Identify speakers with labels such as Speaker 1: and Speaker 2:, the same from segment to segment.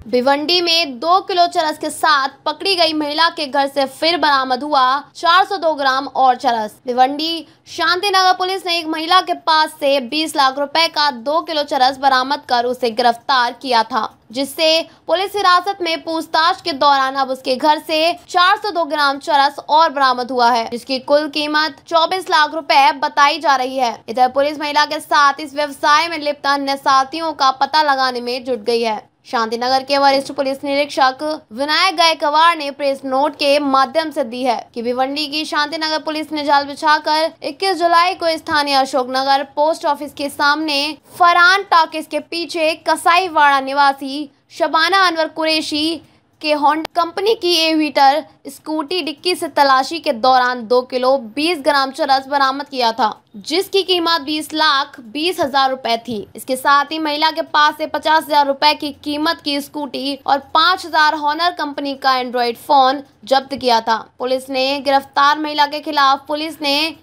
Speaker 1: भिवंडी में 2 किलो चरस के साथ पकड़ी गई महिला के घर से फिर बरामद हुआ 402 ग्राम और चरस। भिवंडी शांतिनगर पुलिस ने एक महिला के पास से 20 लाख रुपए का 2 किलो चरस बरामद कर उसे गिरफ्तार किया था, जिससे पुलिस हिरासत में पूछताछ के दौरान अब उसके घर से 402 ग्राम चरस और बरामद हुआ है, जिसकी कुल कीमत 24 लाख रुपए बताई जा रही है। इधर पुलिस महिला के साथ इस व्यवसाय में लिप्त अन्य साथियों का पता लगाने में जुट गई है। शांतिनगर के वरिष्ठ पुलिस निरीक्षक विनायक गायकवाड़ ने प्रेस नोट के माध्यम से दी है कि भिवंडी की शांतिनगर पुलिस ने जाल बिछाकर 21 जुलाई को स्थानीय अशोकनगर पोस्ट ऑफिस के सामने फरहान टॉकीज के पीछे कसाईवाड़ा निवासी शबाना अनवर कुरैशी के होंडा कंपनी की एविटर स्कूटी डिक्की से तलाशी के दौरान 2 किलो 20 ग्राम चरस बरामद किया था, जिसकी कीमत 20,20,000 रुपए थी। इसके साथ ही महिला के पास से 50,000 रुपए की कीमत की स्कूटी और 5,000 हॉनर कंपनी का एंड्रॉइड फोन जब्त किया था। पुलिस ने गिरफ्तार महिला के खिलाफ पुलिस ने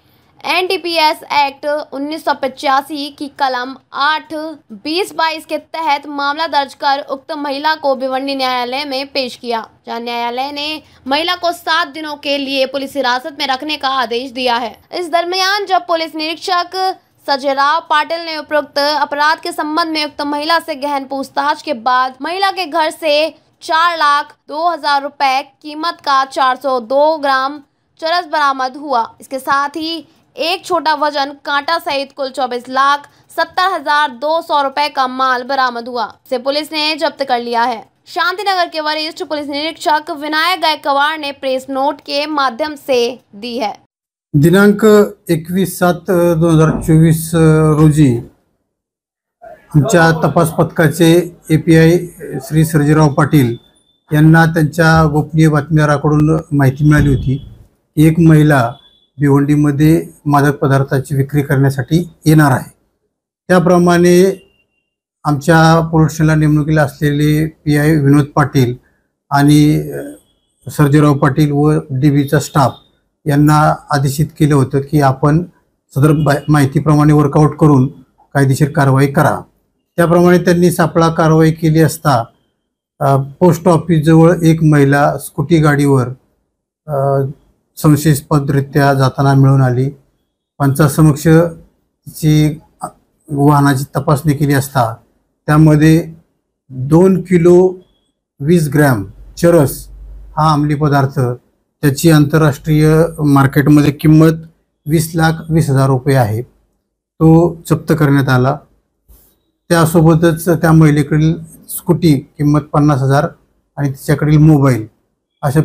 Speaker 1: NDPS एक्ट 1985 की कलम 8-20-22 के तहत मामला दर्ज कर उक्त महिला को भिवंडी न्यायालय में पेश किया, जहां न्यायालय ने महिला को 7 दिनों के लिए पुलिस हिरासत में रखने का आदेश दिया है। इस दरमियान जब पुलिस निरीक्षक सजयराव पाटिल ने उपरोक्त अपराध के संबंध में उक्त महिला से गहन पूछताछ के बाद महिला के घर से 4,02,000 रुपए कीमत का 402 ग्राम चरस बरामद हुआ। इसके साथ ही एक छोटा वजन कांटा सहित कुल 24,70,200 रुपए का माल बरामद हुआ, इसे पुलिस ने जब्त कर लिया है। शांतिनगर के वरिष्ठ पुलिस निरीक्षक विनायक गायकवाड़ ने प्रेस नोट के माध्यम से दी है।
Speaker 2: दिनांक 21/7/2024 रोजी आमच्या तपास पथकाचे API श्री सर्जेराव पाटील यांना त्यांच्या गोपनीय बातमीदाराकडून माहिती मिळाली होती की एक महिला भिवंडीमध्ये मादक पदार्थाची विक्री करण्यासाठी येणार आहे। त्याप्रमाणे आमच्या पोलीस स्टेशनला नेमणुकीला असलेले PI विनोद पाटील आणि सर्जेराव पाटील व DBचा स्टाफ यांना आदेशित केलं होतं की आपण सदर माहितीप्रमाणे वर्कआउट करून कायदेशीर कारवाई करा। त्याप्रमाणे त्यांनी सापळा कारवाई केली असता पोस्ट ऑफिस जवळ एक महिला स्कूटी गाडीवर संशयास्पदरित्या जाताना मिळून आली। पंचासमक्ष तिची वाहनाची तपासणी केली असता त्यामध्ये 2 किलो 20 ग्रॅम चरस हा अंमली पदार्थ, त्याची आंतरराष्ट्रीय मार्केटमध्ये किंमत 20,20,000 रुपये आहे, तो जप्त करण्यात आला। त्यासोबतच त्या महिलेकडील स्कूटी किंमत 50,000 आणि तिच्याकडील मोबाईल अशा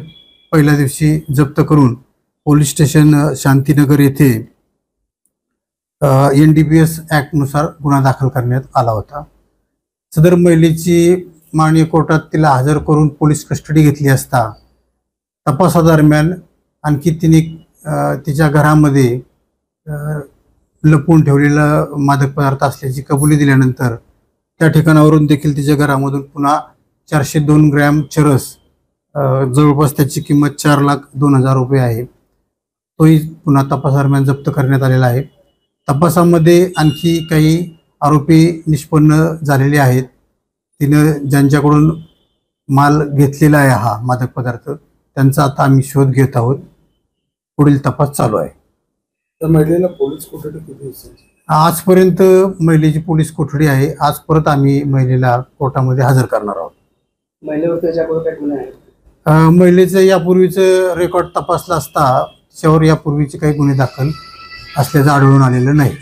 Speaker 2: पहिल्या दिवशी जप्त करून पोलीस स्टेशन शांतिनगर येथे NDPS ॲक्टनुसार गुन्हा दाखल करण्यात आला होता। सदर महिलेची माननीय कोर्टात तिला हजर करून पोलीस कस्टडी घेतली असता तपासादरम्यान आणखी तिने तिच्या घरामध्ये लपवून ठेवलेला मादक पदार्थ असल्याची कबुली दिल्यानंतर त्या ठिकाणावरून देखील तिच्या घरामधून पुन्हा 402 ग्रॅम चरस जवळपास त्याची किंमत 4,02,000 रुपये आहे, तोही पुन्हा तपासादरम्यान जप्त करण्यात आलेला आहे। तपासामध्ये आणखी काही आरोपी निष्पन्न झालेले आहेत। तिनं ज्यांच्याकडून माल घेतलेला आहे हा मादक पदार्थ त्यांचा आता आम्ही शोध घेत आहोत। पुढील तपास चालू आहे।
Speaker 3: तर महिलेला पोलीस कोठडी किती असेल?
Speaker 2: आजपर्यंत महिलेची पोलीस कोठडी आहे। आज परत आम्ही महिलेला कोर्टामध्ये हजर करणार आहोत।
Speaker 3: महिलेवर त्याच्याकडे काय गुन्हे आहेत?
Speaker 2: महिलेचं यापूर्वीचं रेकॉर्ड तपासला असता त्याच्यावर यापूर्वीचे काही गुन्हे दाखल असल्याचं आढळून आलेलं नाही।